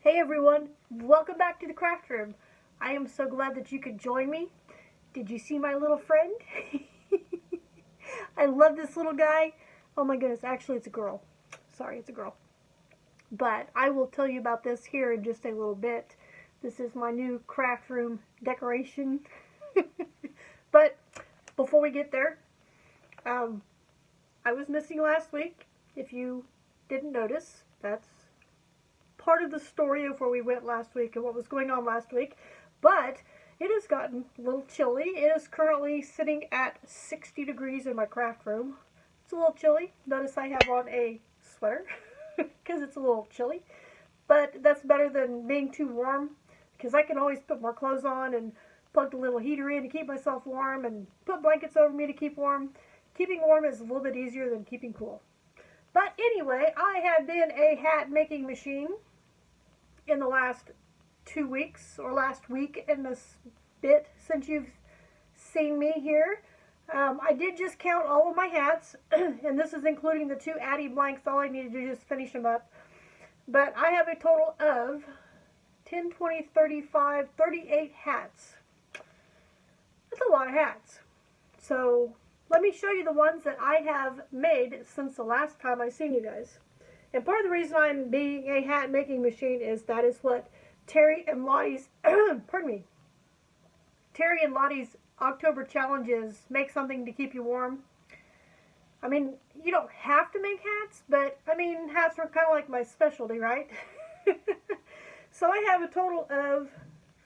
Hey everyone, welcome back to the craft room. I am so glad that you could join me. Did you see my little friend? I love this little guy. Oh my goodness, actually it's a girl. Sorry, it's a girl. But I will tell you about this here in just a little bit. This is my new craft room decoration. But before we get there, I was missing last week. If you didn't notice, that's part of the story of where we went last week and what was going on last week. But it has gotten a little chilly. It is currently sitting at 60 degrees in my craft room. It's a little chilly. Notice I have on a sweater because it's a little chilly. But that's better than being too warm, because I can always put more clothes on and plug the little heater in to keep myself warm and put blankets over me to keep warm. Keeping warm is a little bit easier than keeping cool. But anyway, I have been a hat making machine in the last 2 weeks, or last week in this bit since you've seen me here. I did just count all of my hats, and this is including the 2 Addy blanks. All I need to do is just finish them up. But I have a total of 10, 20, 35, 38 hats. That's a lot of hats. So let me show you the ones that I have made since the last time I seen you guys. And part of the reason I'm being a hat making machine is that is what Terry and Lottie's, pardon me, Terry and Lottie's October challenge is: make something to keep you warm. I mean, you don't have to make hats, but I mean, hats are kind of like my specialty, right? So I have a total of,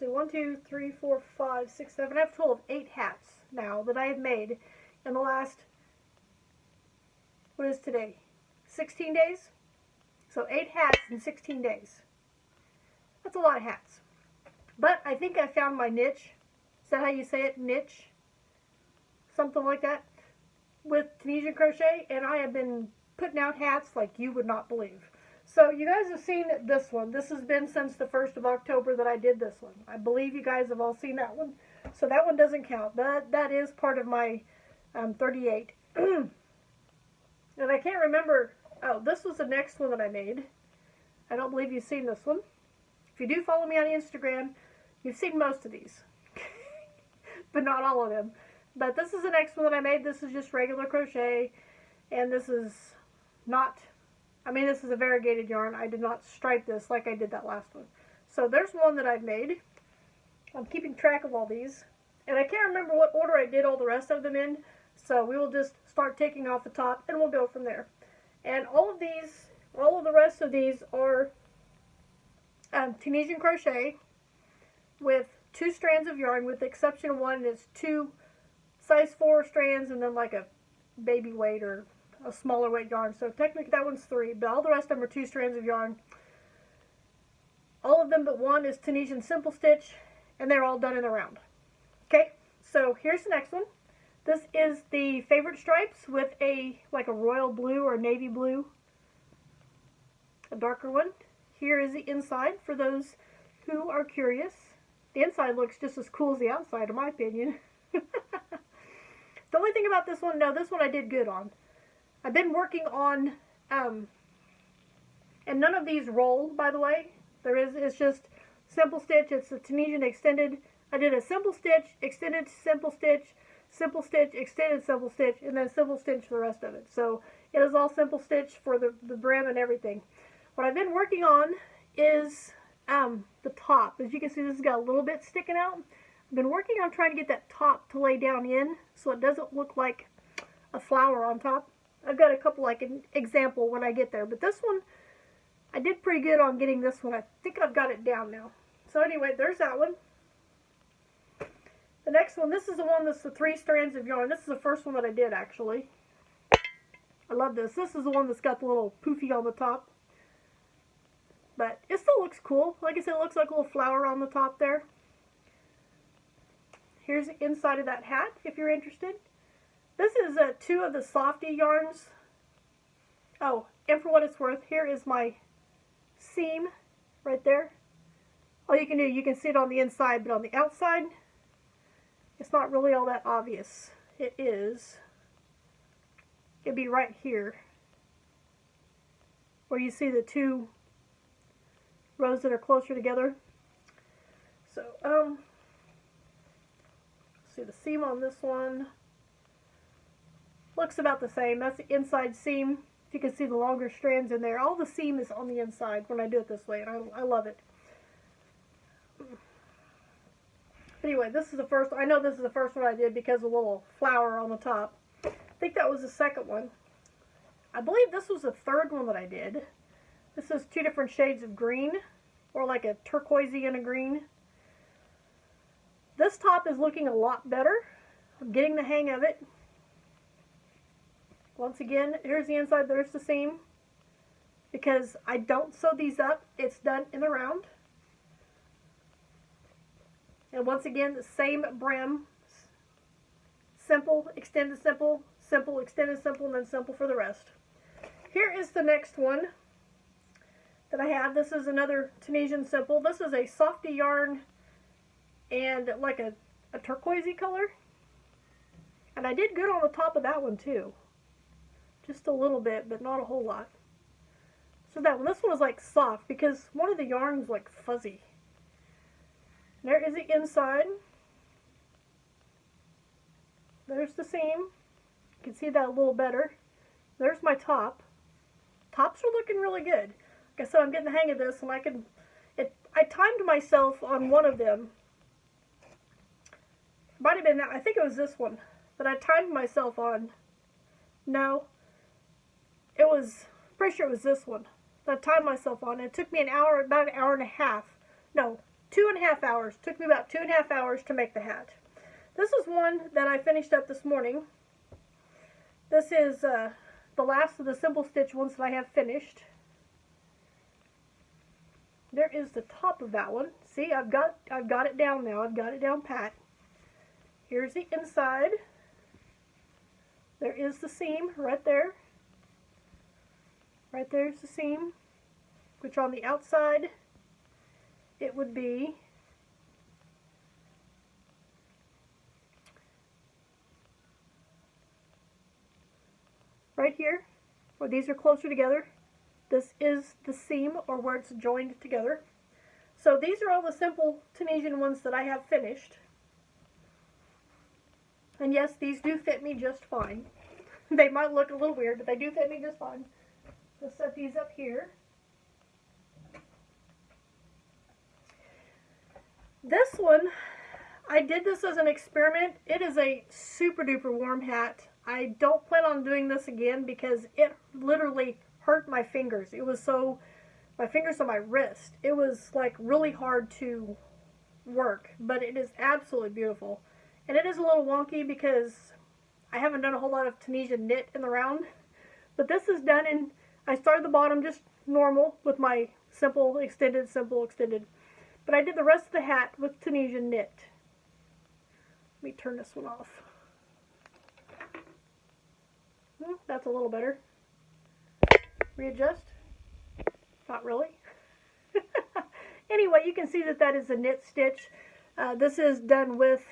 see, 1, 2, 3, 4, 5, 6, 7, I have a total of 8 hats now that I have made in the last, what is today, 16 days? So 8 hats in 16 days. That's a lot of hats. But I think I found my niche. Is that how you say it? Niche? Something like that. With Tunisian crochet, and I have been putting out hats like you would not believe. So you guys have seen this one. This has been since the 1st of October that I did this one. I believe you guys have all seen that one. So that one doesn't count, but that is part of my 38. And I can't remember. Oh, this was the next one that I made. I don't believe you've seen this one. If you do follow me on Instagram, you've seen most of these. But not all of them. But this is the next one that I made. This is just regular crochet. And this is not, I mean, this is a variegated yarn. I did not stripe this like I did that last one. So there's one that I've made. I'm keeping track of all these. And I can't remember what order I did all the rest of them in. So we will just start taking off the top and we'll go from there. And all of these, all of the rest of these are Tunisian crochet with 2 strands of yarn, with the exception of one. It's 2 size 4 strands and then like a baby weight or a smaller weight yarn. So technically that one's 3, but all the rest of them are 2 strands of yarn. All of them but one is Tunisian simple stitch, and they're all done in the round. Okay, so here's the next one. This is the favorite stripes with a like a royal blue or navy blue, a darker one. Here is the inside for those who are curious. The inside looks just as cool as the outside, in my opinion. The only thing about this one, no, this one I did good on. I've been working on, and none of these roll, by the way. It's just simple stitch. It's a Tunisian extended. I did a simple stitch, extended simple stitch, extended simple stitch, and then simple stitch for the rest of it. So it is all simple stitch for the brim and everything. What I've been working on is the top. As you can see, this has got a little bit sticking out. I've been working on trying to get that top to lay down in so it doesn't look like a flower on top. I've got a couple, like an example when I get there. But this one, I did pretty good on getting this one. I think I've got it down now. So anyway, there's that one. The next one, this is the one that's the 3 strands of yarn. This is the first one that I did, actually. I love this. This is the one that's got the little poofy on the top. But it still looks cool. Like I said, it looks like a little flower on the top there. Here's the inside of that hat, if you're interested. This is 2 of the softy yarns. Oh, and for what it's worth, here is my seam right there. All you can do, you can see it on the inside, but on the outside, it's not really all that obvious. It is. It'd be right here, where you see the 2 rows that are closer together. So, see the seam on this one. Looks about the same. That's the inside seam. If you can see the longer strands in there. All the seam is on the inside when I do it this way, and I love it. Anyway, this is the first, I know this is the first one I did because of the little flower on the top. I think that was the second one. I believe this was the third one that I did. This is 2 different shades of green, or like a turquoisey and a green. This top is looking a lot better. I'm getting the hang of it. Once again, here's the inside, there's the seam. Because I don't sew these up, it's done in the round. And once again, the same brim. Simple, extended simple, simple, extended simple, and then simple for the rest. Here is the next one that I have. This is another Tunisian simple. This is a softy yarn and like a turquoisey color. And I did good on the top of that one too. Just a little bit, but not a whole lot. So that one, this one was like soft because one of the yarns was like fuzzy. There is the inside. There's the seam. You can see that a little better. There's my top. Tops are looking really good. Like I said, I'm getting the hang of this, and I timed myself on one of them. Might have been that, I think it was this one, that I timed myself on. No. It was, pretty sure it was this one that I timed myself on. It took me an hour, about an hour and a half. No, 2.5 hours. It took me about 2.5 hours to make the hat. This is one that I finished up this morning. This is the last of the simple stitch ones that I have finished. There is the top of that one. See, I've got it down now. I've got it down pat. Here's the inside. There is the seam right there. Right there's the seam, which on the outside it would be right here, where these are closer together. This is the seam, or where it's joined together. So these are all the simple Tunisian ones that I have finished. And yes, these do fit me just fine. They might look a little weird, but they do fit me just fine. Let's set these up here. This one, I did this as an experiment. It is a super duper warm hat. I don't plan on doing this again because it literally hurt my fingers. It was so, my fingers on my wrist. It was like really hard to work, but it is absolutely beautiful. And it is a little wonky because I haven't done a whole lot of Tunisian knit in the round. But this is done in, I started the bottom just normal with my simple, extended, simple, extended. But I did the rest of the hat with Tunisian knit. Let me turn this one off. That's a little better. Readjust. Not really. Anyway, you can see that that is a knit stitch. This is done with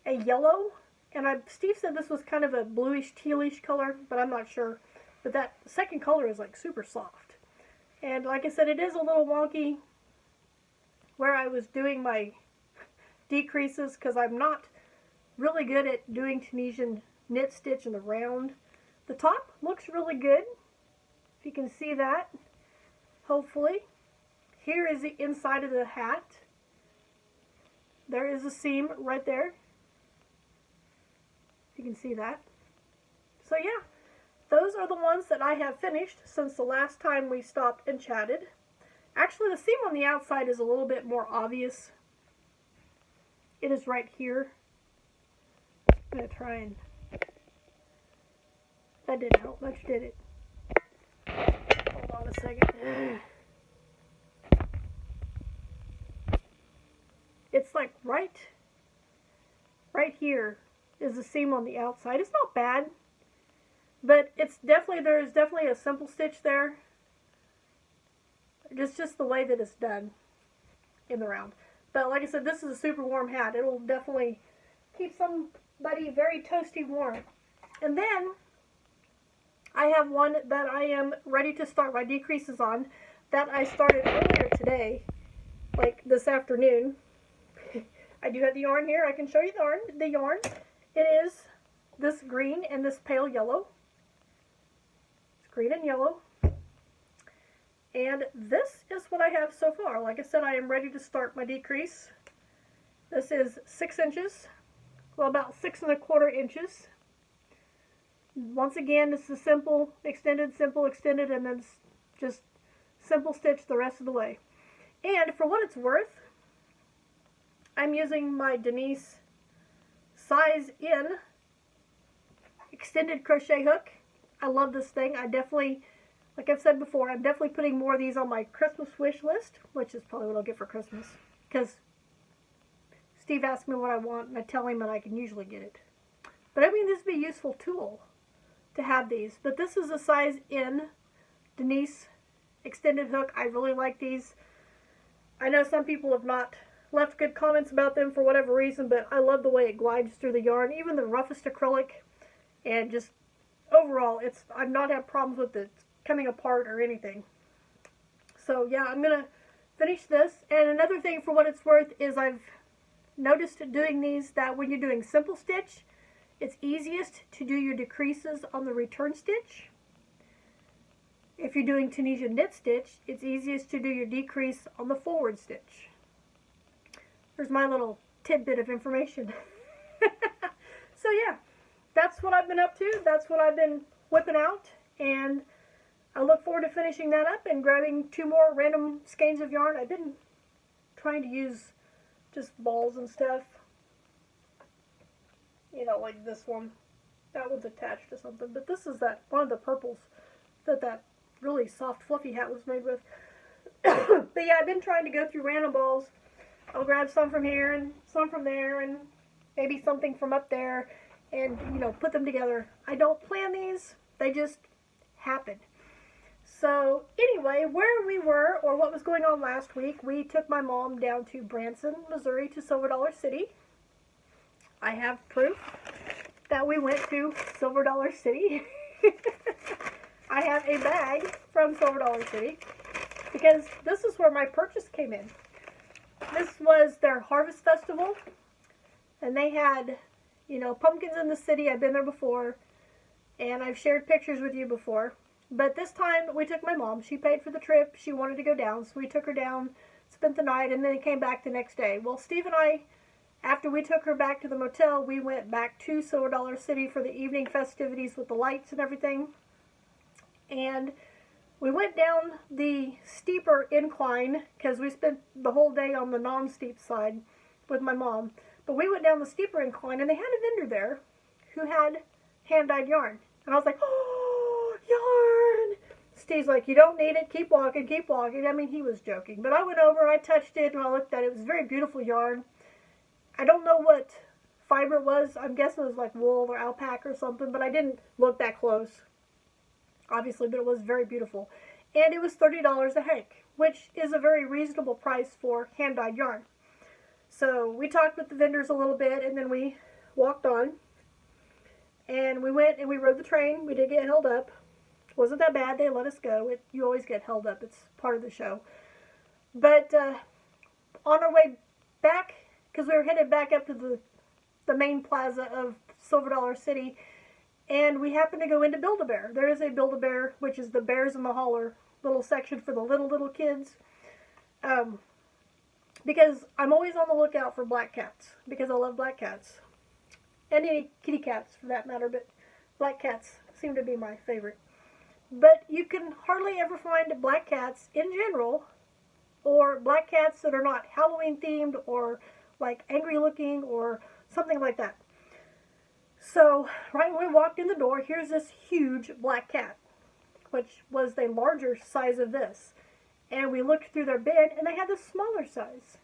a yellow. And Steve said this was kind of a bluish, tealish color, but I'm not sure. But that second color is like super soft. And like I said, it is a little wonky where I was doing my decreases because I'm not really good at doing Tunisian knit stitch in the round. The top looks really good, if you can see that, hopefully. Here is the inside of the hat. There is a seam right there. You can see that. So yeah, those are the ones that I have finished since the last time we stopped and chatted. Actually, the seam on the outside is a little bit more obvious. It is right here. I'm going to try and... That didn't help much, did it? Hold on a second. It's like right here is the seam on the outside. It's not bad, but it's definitely, there's definitely a simple stitch there. It's just the way that it's done in the round. But like I said, this is a super warm hat. It will definitely keep somebody very toasty warm. And then I have one that I am ready to start my decreases on. that I started earlier today, like this afternoon. I do have the yarn here. I can show you the yarn. It is this green and this pale yellow. It's green and yellow. And this is what I have so far. Like I said, I am ready to start my decrease. This is 6 inches. Well, about 6 1/4 inches. Once again, this is simple extended, and then just simple stitch the rest of the way. And for what it's worth, I'm using my Denise size in extended crochet hook. I love this thing. I definitely, like I've said before, I'm definitely putting more of these on my Christmas wish list, which is probably what I'll get for Christmas, because Steve asks me what I want, and I tell him, and I can usually get it. But I mean, this would be a useful tool to have these. But this is a size in Denise extended hook. I really like these. I know some people have not left good comments about them for whatever reason, but I love the way it glides through the yarn, even the roughest acrylic, and just overall, I've not had problems with it coming apart or anything. So yeah, I'm gonna finish this. And another thing, for what it's worth, is I've noticed doing these that when you're doing simple stitch, it's easiest to do your decreases on the return stitch. If you're doing Tunisian knit stitch, it's easiest to do your decrease on the forward stitch. There's my little tidbit of information. So yeah, that's what I've been up to. That's what I've been whipping out, and I look forward to finishing that up and grabbing 2 more random skeins of yarn. I've been trying to use just balls and stuff. You know, like this one. That one's attached to something. But this is one of the purples that really soft fluffy hat was made with. But yeah, I've been trying to go through random balls. I'll grab some from here and some from there and maybe something from up there and, you know, put them together. I don't plan these. They just happen. So anyway, where we were, or what was going on last week, we took my mom down to Branson, Missouri, to Silver Dollar City. I have proof that we went to Silver Dollar City. I have a bag from Silver Dollar City because this is where my purchase came in. This was their Harvest Festival, and they had, you know, pumpkins in the city. I've been there before, and I've shared pictures with you before. But this time we took my mom. She paid for the trip. She wanted to go down, so we took her down, spent the night, and then came back the next day. Well, Steve and I, after we took her back to the motel, we went back to Silver Dollar City for the evening festivities with the lights and everything. And we went down the steeper incline because we spent the whole day on the non-steep side with my mom. But we went down the steeper incline, and they had a vendor there who had hand-dyed yarn. And I was like, oh, yarn! Steve's like, you don't need it. Keep walking, keep walking. I mean, he was joking. But I went over, I touched it, and I looked at it. It was very beautiful yarn. I don't know what fiber it was. I'm guessing it was like wool or alpaca or something, but I didn't look that close, obviously, but it was very beautiful. And it was $30 a hank, which is a very reasonable price for hand-dyed yarn. So we talked with the vendors a little bit, and then we walked on. And we went and we rode the train. We did get held up. It wasn't that bad. They let us go. You always get held up. It's part of the show. But on our way back, because we were headed back up to the main plaza of Silver Dollar City, and we happened to go into Build-A-Bear. There is a Build-A-Bear, which is the Bears in the Holler little section for the little kids. Because I'm always on the lookout for black cats, because I love black cats. And any kitty cats, for that matter, but black cats seem to be my favorite. But you can hardly ever find black cats in general, or black cats that are not Halloween themed, or like angry looking, or something like that. So, right when we walked in the door, here's this huge black cat, which was the larger size of this. And we looked through their bin, and they had the smaller size.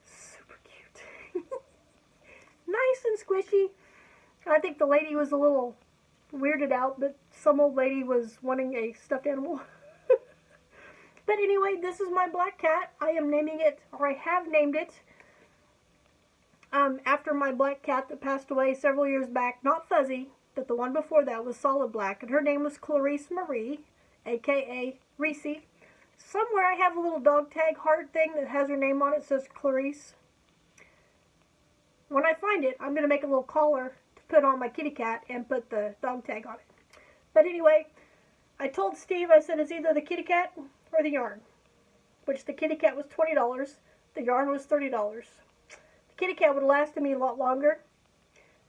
Super cute. Nice and squishy. I think the lady was a little weirded out, but some old lady was wanting a stuffed animal. But anyway, this is my black cat. I am naming it, or I have named it, after my black cat that passed away several years back. Not Fuzzy, but the one before that was solid black. And her name was Clarice Marie, a.k.a. Reese. Somewhere I have a little dog tag heart thing that has her name on it. It says Clarice. When I find it, I'm going to make a little collar to put on my kitty cat and put the dog tag on it. But anyway, I told Steve, I said, it's either the kitty cat or the yarn. Which the kitty cat was $20. The yarn was $30. The kitty cat would have lasted me a lot longer.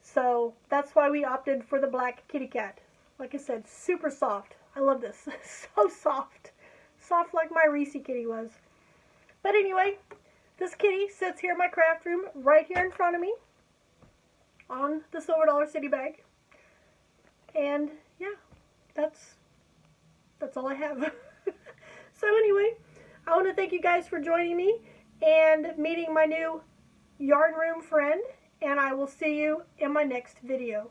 So that's why we opted for the black kitty cat. Like I said, super soft. I love this. So soft. Soft like my Reese kitty was. But anyway, this kitty sits here in my craft room right here in front of me on the Silver Dollar City bag. And yeah, that's all I have. So anyway, I want to thank you guys for joining me and meeting my new yarn room friend. And I will see you in my next video.